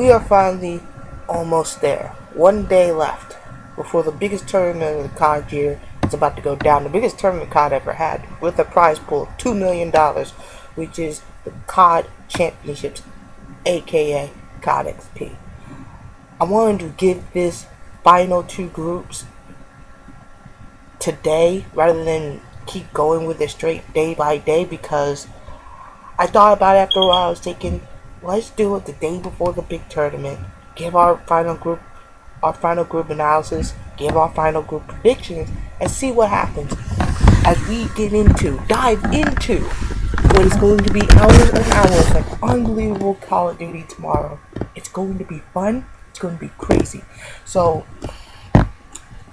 We are finally almost there. One day left before the biggest tournament of the COD year is about to go down. The biggest tournament COD ever had, with a prize pool of $2 million, which is the COD Championships, aka COD XP. I wanted to give this final two groups today rather than keep going with it straight day by day, because I thought about it after a while. I was thinking, let's do it the day before the big tournament. Give our final group analysis, give our final group predictions, and see what happens as we dive into what is going to be hours and hours of unbelievable Call of Duty tomorrow. It's going to be fun. It's going to be crazy.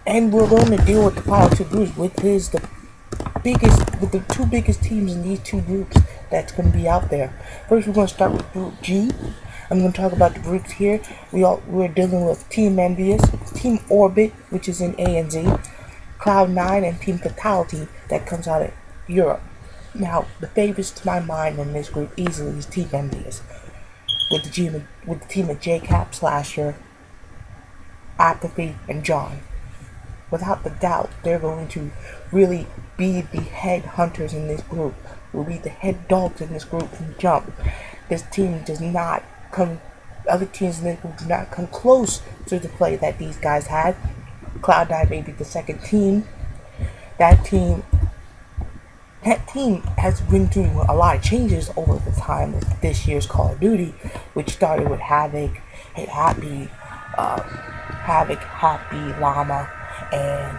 And we're going to deal with the final two groups with the two biggest teams in these two groups that's going to be out there. First, we're going to start with Group G. I'm going to talk about the groups here. We're dealing with Team Envious, Team Orbit, which is in A and Z, Cloud9, and Team Fatality that comes out of Europe. Now, the favorites to my mind in this group easily is Team Envious, with the team of JCap, Slasher, Apathy, and John. Without the doubt, they're going to really be the head hunters in this group, will be the head dogs in this group from jump. This team does not come, other teams in this group do not come close to the play that these guys had. Cloud9 may be the second team. That team has been through a lot of changes over the time of this year's Call of Duty, which started with Havoc, Happy, Llama, and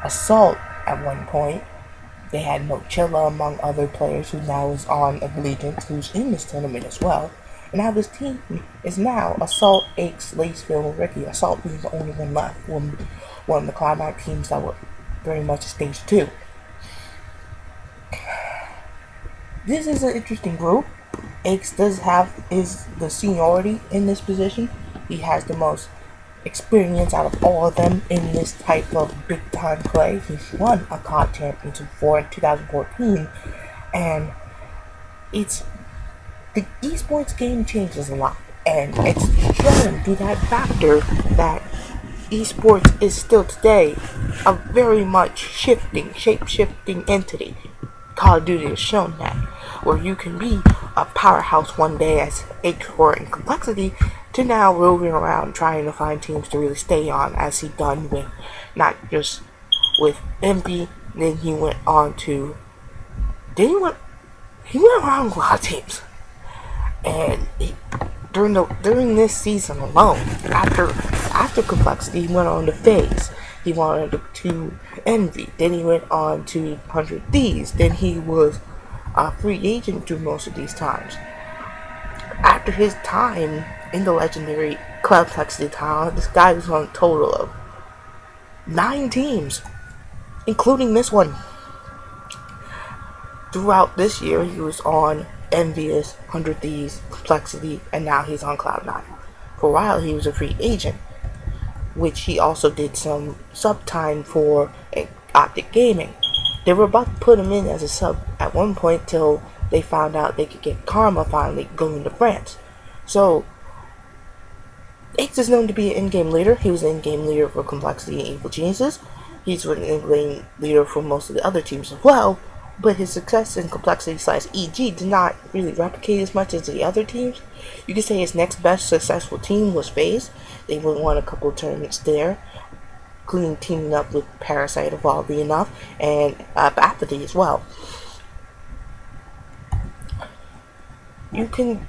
Assault at one point. They had Mochilla among other players who now is on Allegiance, who's in this tournament as well. And now this team is now Assault, Aches, Lacefield, and Ricky. Assault being the only one left, one of the Cloud9 teams that were very much stage 2. This is an interesting group. Aches does have the seniority in this position. He has the most experience out of all of them in this type of big time play. He's won a COD Championship in 2014, and the esports game changes a lot, and it's shown through that factor that esports is still today a very much shape-shifting entity. Call of Duty has shown that, where you can be a powerhouse one day as Core in Complexity, to now roving around trying to find teams to really stay on, as he done with not just with MP. Then he went on to he went around with a lot of teams, and during this season alone, after Complexity, he went on to FaZe. He went on to Envy. Then he went on to 100 Thieves. Then he was a free agent through most of these times. After his time in the legendary Complexity title, this guy was on a total of 9 teams, including this one. Throughout this year, he was on Envious, 100 Thieves, Complexity, and now he's on Cloud9. For a while, he was a free agent, which he also did some sub time for Optic Gaming. They were about to put him in as a sub at one point till they found out they could get Karma finally going to France. So, Aches is known to be an in-game leader. He was an in-game leader for Complexity and Evil Geniuses. He's an in-game leader for most of the other teams as well, but his success in Complexity/EG did not really replicate as much as the other teams. You could say his next best successful team was FaZe. They won a couple of tournaments there, including teaming up with Parasite, oddly enough, and Apathy as well. You can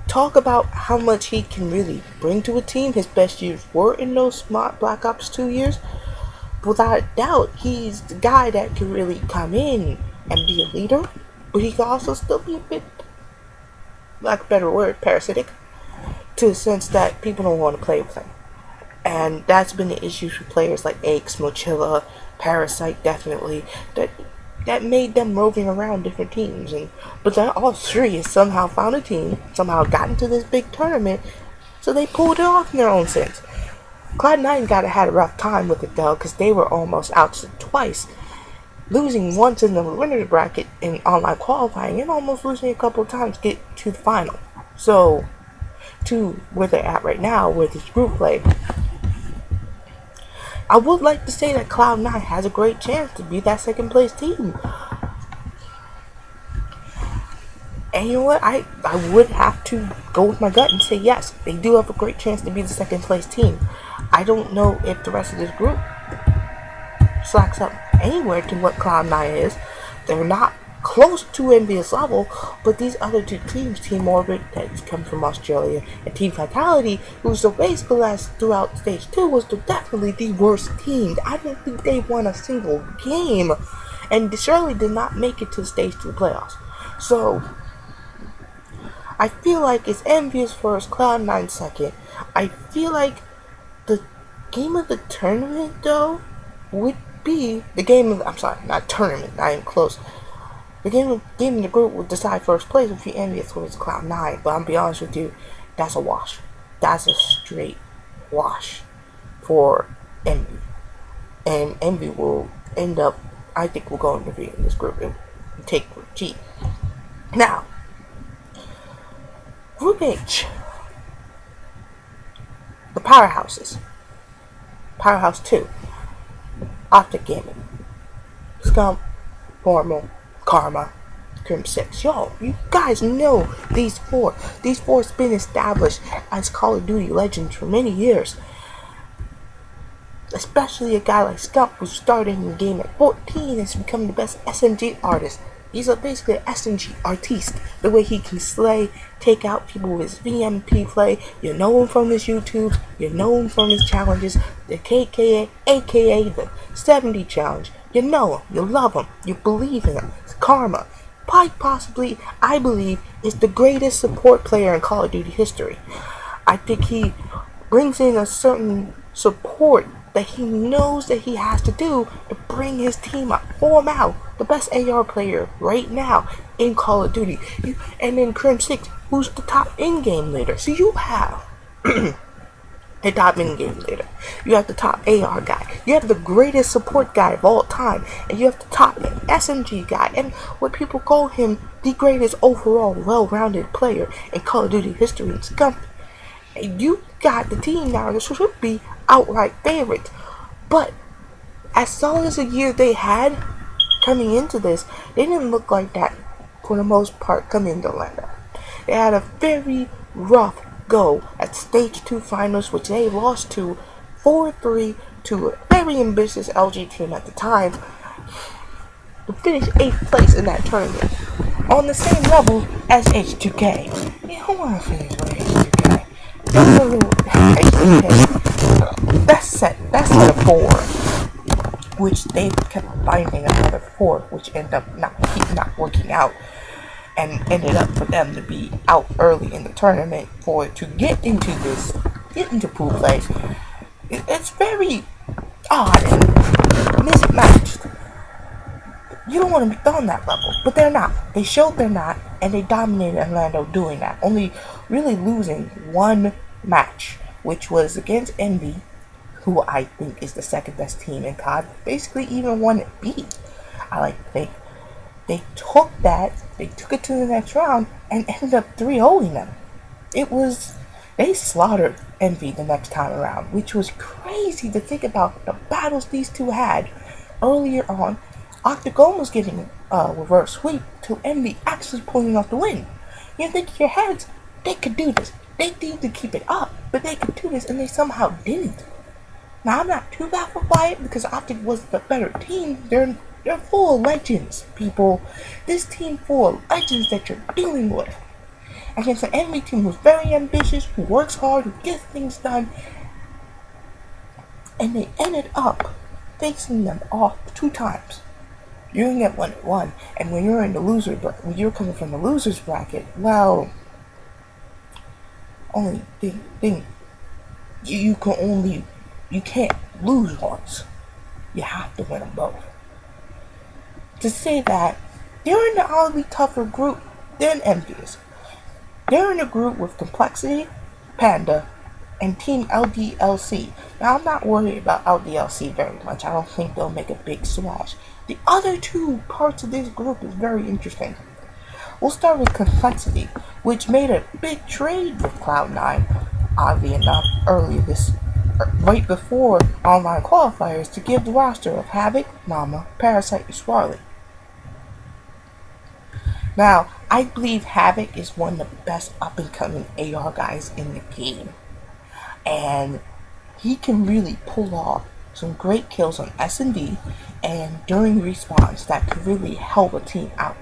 talk about how much he can really bring to a team. His best years were in those smart Black Ops 2 years. Without a doubt, he's the guy that can really come in and be a leader, but he can also still be a bit, like a better word, parasitic, to the sense that people don't want to play with him. And that's been the issue for players like Aches, Mochilla, Parasite, definitely, that made them roving around different teams. But then all three has somehow found a team, somehow got into this big tournament, so they pulled it off in their own sense. Cloud9 had a rough time with it though, because they were almost ousted twice, losing once in the winner's bracket in online qualifying, and almost losing a couple of times to get to the final. So to where they're at right now with this group play. I would like to say that Cloud9 has a great chance to be that second place team. And you know what? I would have to go with my gut and say yes, they do have a great chance to be the second place team. I don't know if the rest of this group slacks up anywhere to what Cloud9 is. They're not close to Envious level, but these other two teams, Team Orbit, that comes from Australia, and Team Fatality, who's the basically last throughout Stage 2, was definitely the worst team. I don't think they won a single game, and surely did not make it to the Stage 2 playoffs. So, I feel like it's Envious first, Cloud9 second. I feel like the game of the tournament, though, would be the game of, I'm sorry, not tournament, not even close. The game in the group will decide first place if you Envious versus Cloud9, but I'm be honest with you, that's a wash. That's a straight wash for Envy. And Envy will end up, I think, will go into in this group and take Group G. Now, Group H, the powerhouses. Powerhouse 2, Optic Gaming, Scump, Formal, Karma, Crim 6. Yo, you guys know these four. These four have been established as Call of Duty legends for many years. Especially a guy like Scump, who started in the game at 14 and has become the best SMG artist. He's basically an SMG artiste. The way he can slay, take out people with his VMP play. You know him from his YouTube. You know him from his challenges. The KKA, aka the 70 challenge. You know him. You love him. You believe in him. It's Karma. Possibly, I believe, is the greatest support player in Call of Duty history. I think he brings in a certain support that he knows that he has to do to bring his team up. For now, the best AR player right now in Call of Duty. And then Crim 6, who's the top in-game leader. So you have the top in-game leader. You have the top AR guy. You have the greatest support guy of all time. And you have the top SMG guy. And what people call him, the greatest overall well-rounded player in Call of Duty history in Scump. And you got the team now that should be outright favorites. But as solid as a year they had coming into this, they didn't look like that for the most part coming into Orlando. They had a very rough go at Stage 2 finals, which they lost to 4-3 to a very ambitious LG team at the time, to finish 8th place in that tournament, on the same level as H2K. Yeah, who wanna finish with H2K? H2K. That's set a 4, which they kept finding another 4, which ended up not working out, and ended up for them to be out early in the tournament to get into pool play. It's very odd and mismatched. You don't want to be on that level, but they're not. They showed they're not, and they dominated Orlando doing that, only really losing one match, which was against Envy, who I think is the second best team in COD, basically even won it beat. I like to think they took it to the next round and ended up 3-0ing them. They slaughtered Envy the next time around, which was crazy to think about the battles these two had earlier on. Octagon was getting a reverse sweep to Envy actually pulling off the win. You think in your heads, they could do this. They need to keep it up, but they could do this, and they somehow didn't. Now, I'm not too baffled by it, because Optic was the better team. They're full of legends, people. This team full of legends that you're dealing with. Against an Envy team who's very ambitious, who works hard, who gets things done. And they ended up facing them off 2 times. You're gonna get 1-1, and when you're in the when you're coming from the losers bracket, well, only thing you can't lose once. You have to win them both. To say that they're in the oddly tougher group than Envious. They're in a group with Complexity, Panda, and Team LDLC. Now, I'm not worried about LDLC very much. I don't think they'll make a big splash. The other 2 parts of this group is very interesting. We'll start with Complexity, which made a big trade with Cloud9, oddly enough, right before online qualifiers to give the roster of Havoc, Mama, Parasite, and Swarly. Now, I believe Havoc is one of the best up-and-coming AR guys in the game. And he can really pull off some great kills on S&D and during respawns that can really help a team out.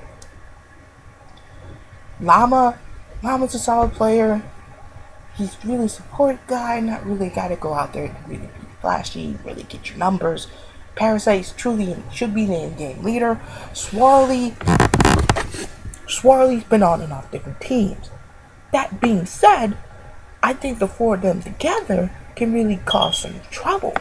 Llama's a solid player. He's really a support guy, not really a guy to go out there and really be flashy, really get your numbers. Parasite should be the in-game leader. Swarly's been on and off different teams. That being said, I think the four of them together can really cause some trouble.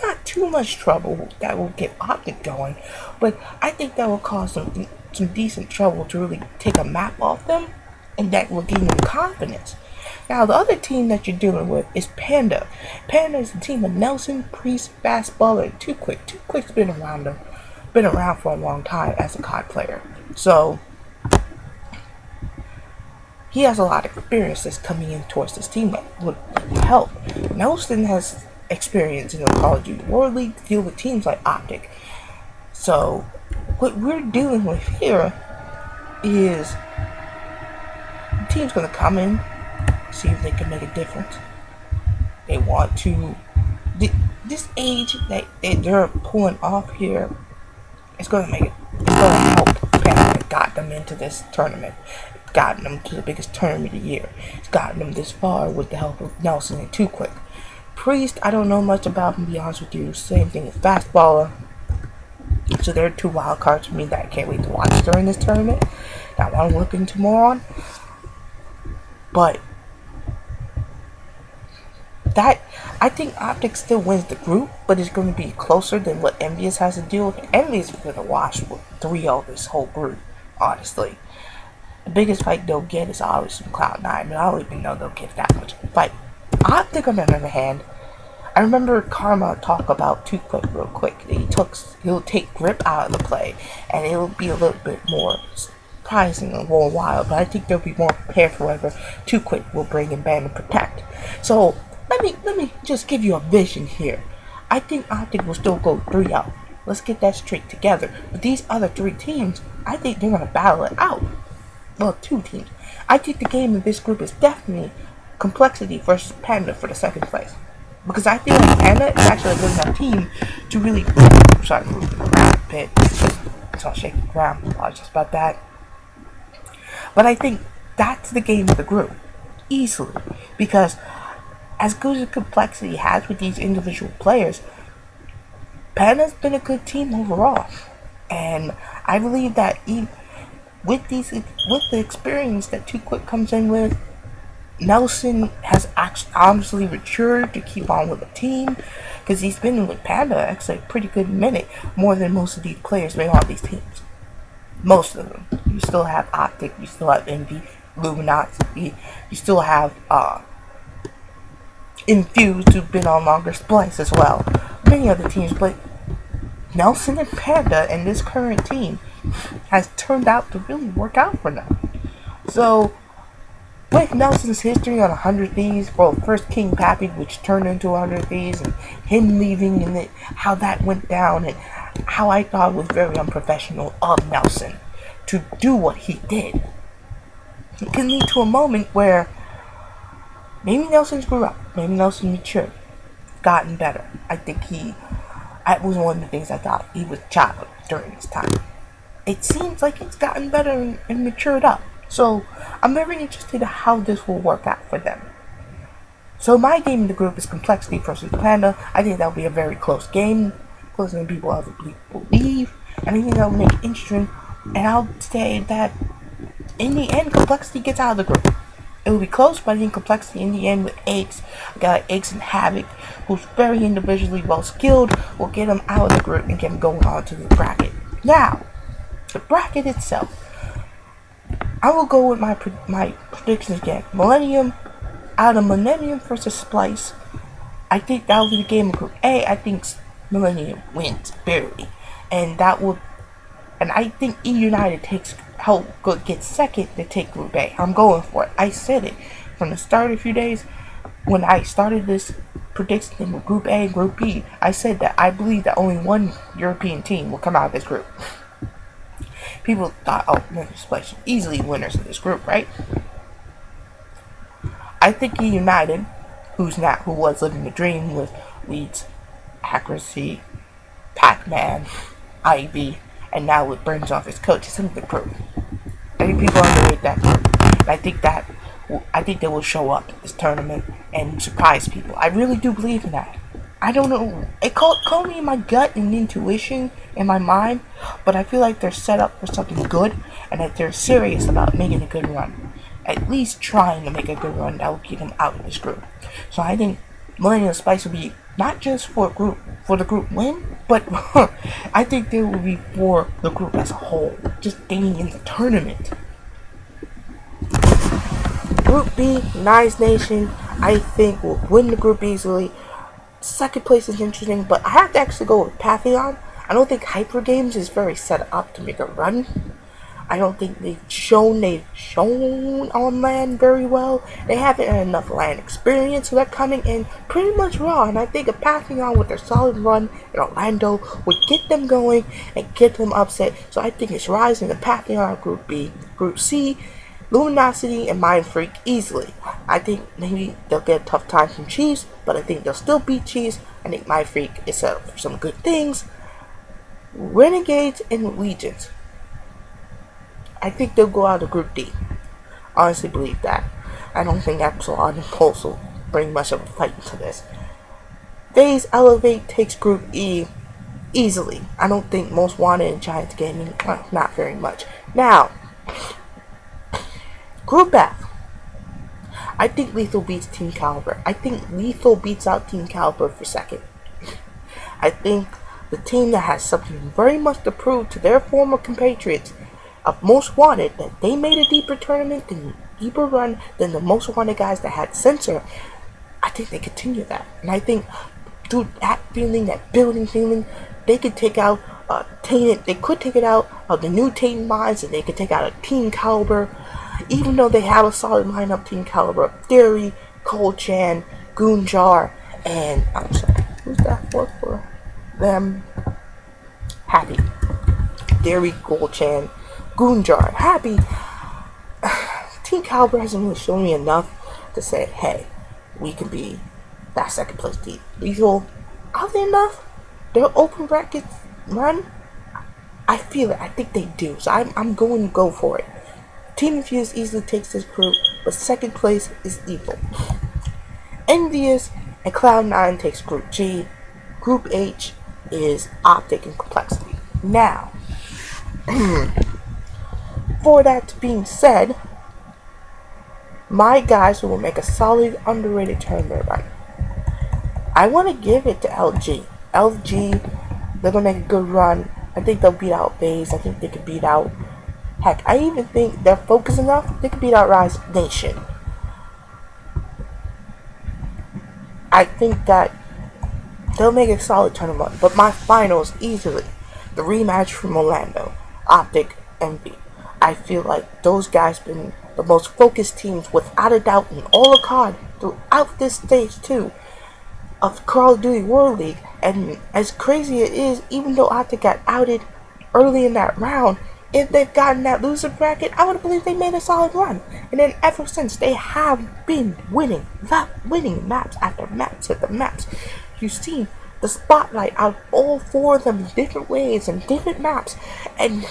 Not too much trouble that will get Optic going, but I think that will cause some decent trouble to really take a map off them, and that will give them confidence. Now, the other team that you're dealing with is Panda. Panda is a team of Nelson, Priest, Fastballer, and Too Quick. Too Quick's been around for a long time as a COD player, so he has a lot of experiences coming in towards this team that would help. Nelson has experience in the Call of Duty World League to deal with teams like Optic. So, what we're dealing with here is the team's going to come in, see if they can make a difference. They want to. This age that they're pulling off here is going to make it. It's going to help Panda that got them into this tournament. Gotten them to the biggest tournament of the year. It's gotten them this far with the help of Nelson and Too Quick. Priest, I don't know much about him, to be honest with you. Same thing with Fastballer. So there are two wild cards for me that I can't wait to watch during this tournament. That one I'm looking into more on. But I think Optic still wins the group, but it's going to be closer than what Envious has to deal with. Envious is going to wash with 3-0 this whole group, honestly. The biggest fight they'll get is always from Cloud9, but I don't even know they'll get that much of a fight. Optic, on the other hand, I remember Karma talk about Too Quick real quick. He'll take grip out of the play, and it'll be a little bit more surprising and a little wild, but I think they'll be more prepared for whatever Too Quick will bring and ban and protect. So, let me just give you a vision here. I think Optic will still go 3-0. Let's get that straight together. But these other three teams, I think they're going to battle it out. Well, two teams. I think the game in this group is definitely Complexity versus Panda for the second place. Because I feel like Panda is actually a good enough team to really... Sorry, moving around a bit. It's all shaking ground. Apologies about that. But I think that's the game of the group. Easily. Because as good as Complexity has with these individual players, Panda's been a good team overall. And I believe that with the experience that Too Quick comes in with, Nelson has honestly matured to keep on with the team, because he's been with Panda actually a pretty good minute, more than most of these players made on these teams. Most of them. You still have Optic, you still have Envy, Luminati, you still have Infused, who've been on longer splice as well. Many other teams, but Nelson and Panda and this current team has turned out to really work out for them. So, with Nelson's history on 100 Thieves, well, first King Pappy, which turned into 100 Thieves, and him leaving, and how that went down, and how I thought was very unprofessional of Nelson to do what he did, it can lead to a moment where maybe Nelson grew up, maybe Nelson matured, gotten better. I think that was one of the things I thought. He was child during this time. It seems like he's gotten better and matured up. So, I'm very interested in how this will work out for them. So, my game in the group is Complexity versus Panda. I think that'll be a very close game, closer than people believe, and I think that'll make it interesting. And I'll say that in the end, Complexity gets out of the group. It will be close, but I think Complexity in the end with Eggs, a guy like Eggs and Havoc, who's very individually well skilled, will get him out of the group and get him going on to the bracket. Now, the bracket itself. I will go with my predictions again. Millennium, out of Millennium versus Splice, I think that will be the game of Group A. I think Millennium wins barely, and I think E United takes help get second to take Group A. I'm going for it. I said it from the start a few days when I started this prediction with Group A and Group B. I said that I believe that only one European team will come out of this group. People thought, oh, winners place easily winners of this group, right? I think United, who was living the dream with Leeds, Accuracy, Pac-Man, Ivy, and now with Burns off his coach, is in the group. I think people underrate that group. And I think they will show up at this tournament and surprise people. I really do believe in that. I don't know. It called me my gut and intuition in my mind, but I feel like they're set up for something good and that they're serious about making a good run. At least trying to make a good run that will keep them out of this group. So I think Millennium Spice will be not just for the group win, but I think they will be for the group as a whole, just being in the tournament. Group B, Nice Nation, I think will win the group easily. Second place is interesting, but I have to actually go with Pantheon. I don't think Hyper Games is very set up to make a run. I don't think they've shown on land very well. They haven't had enough land experience, so they're coming in pretty much raw. And I think a Pantheon with their solid run in Orlando would get them going and get them upset. So I think it's rising to Pantheon, Group B. Group C, Luminosity and Mind Freak easily. I think maybe they'll get a tough time from Chiefs, but I think they'll still beat Chiefs. I think Mind Freak is set up for some good things. Renegades and Legions, I think they'll go out of Group D. Honestly believe that. I don't think Epsilon and Pulse will bring much of a fight into this. FaZe Elevate takes Group E easily. I don't think Most Wanted and Giants Gaming, not very much. Now, Group F. I think Lethal beats Team Caliber. I think Lethal beats out Team Caliber for second. I think the team that has something very much to prove to their former compatriots of Most Wanted, that they made a deeper run than the Most Wanted guys that had Censor. I think they continue that. And I think through that feeling, that building feeling, they could take out Tainted. They could take it out of the new Tainted minds, and they could take out a Team Caliber. Even though they have a solid lineup, Team Caliber, Theory, Cold Chan, Goonjar, and I'm sorry, who's that for them? Happy. Theory, Cold Chan, Goonjar, Happy. Team Caliber hasn't really shown me enough to say, hey, we can be that second place team. Lethal, are they enough? Their open brackets run? I feel it. I think they do. So I'm going to go for it. Team Infused easily takes this group, but second place is Evil. Envious and Cloud9 takes Group G. Group H is Optic and Complexity. Now, for that being said, my guys will make a solid, underrated tournament run. I want to give it to LG. LG, they're going to make a good run. I think they'll beat out FaZe. I think they could beat out... Heck, I even think they're focused enough, they could beat out Rise Nation. I think that they'll make a solid tournament. But my finals, easily, the rematch from Orlando, Optic, Envy. I feel like those guys been the most focused teams, without a doubt, in all of COD, throughout this stage 2 of Call of Duty World League. And as crazy it is, even though Optic got outed early in that round, if they've gotten that loser bracket, I would believe they made a solid run. And then ever since, they have been winning maps after maps after maps. You've seen the spotlight out of all 4 of them in different ways and different maps. And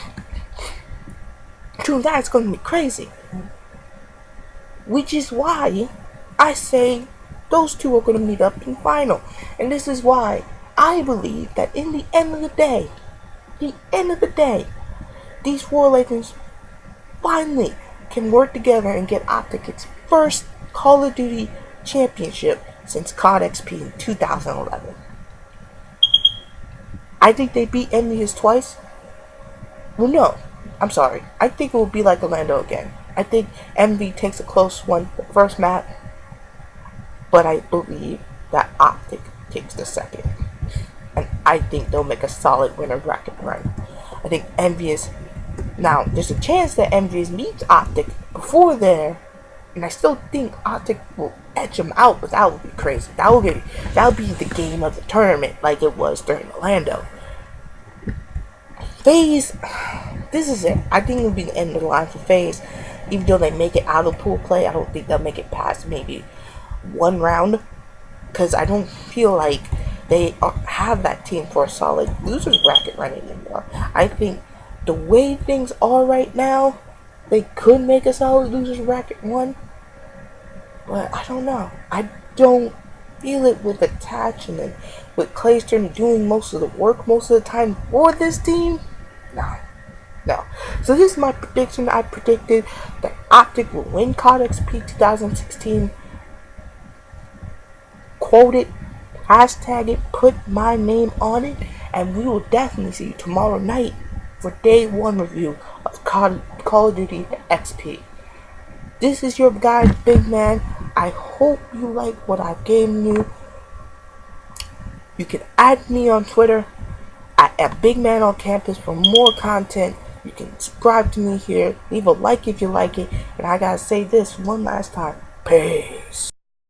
through that, it's going to be crazy. Which is why I say those two are going to meet up in final. And this is why I believe that in the end of the day, these 4 legends finally can work together and get Optic its first Call of Duty championship since CoD XP in 2011. I think they beat Envious twice. Well, no. I'm sorry. I think it will be like Orlando again. I think Envy takes a close one the first map, but I believe that Optic takes the second. And I think they'll make a solid winner bracket run. I think Envious Now, there's a chance that MVS meets Optic before there, and I still think Optic will edge him out, but that would be crazy. That would be the game of the tournament, like it was during Orlando. FaZe, this is it. I think it will be the end of the line for FaZe. Even though they make it out of pool play, I don't think they'll make it past maybe one round, because I don't feel like they have that team for a solid losers bracket running anymore. I think the way things are right now, they could make a solid losers bracket one, but I don't know. I don't feel it with attachment, with Clayton doing most of the work most of the time for this team. No. No. So this is my prediction. I predicted that Optic will win CoD XP 2016. Quote it, hashtag it, put my name on it, and we will definitely see you tomorrow night for day one review of Call of Duty XP. This is your guy, Big Man. I hope you like what I've given you. You can add me on Twitter at Big Man on Campus for more content. You can subscribe to me here. Leave a like if you like it. And I gotta say this one last time. Peace.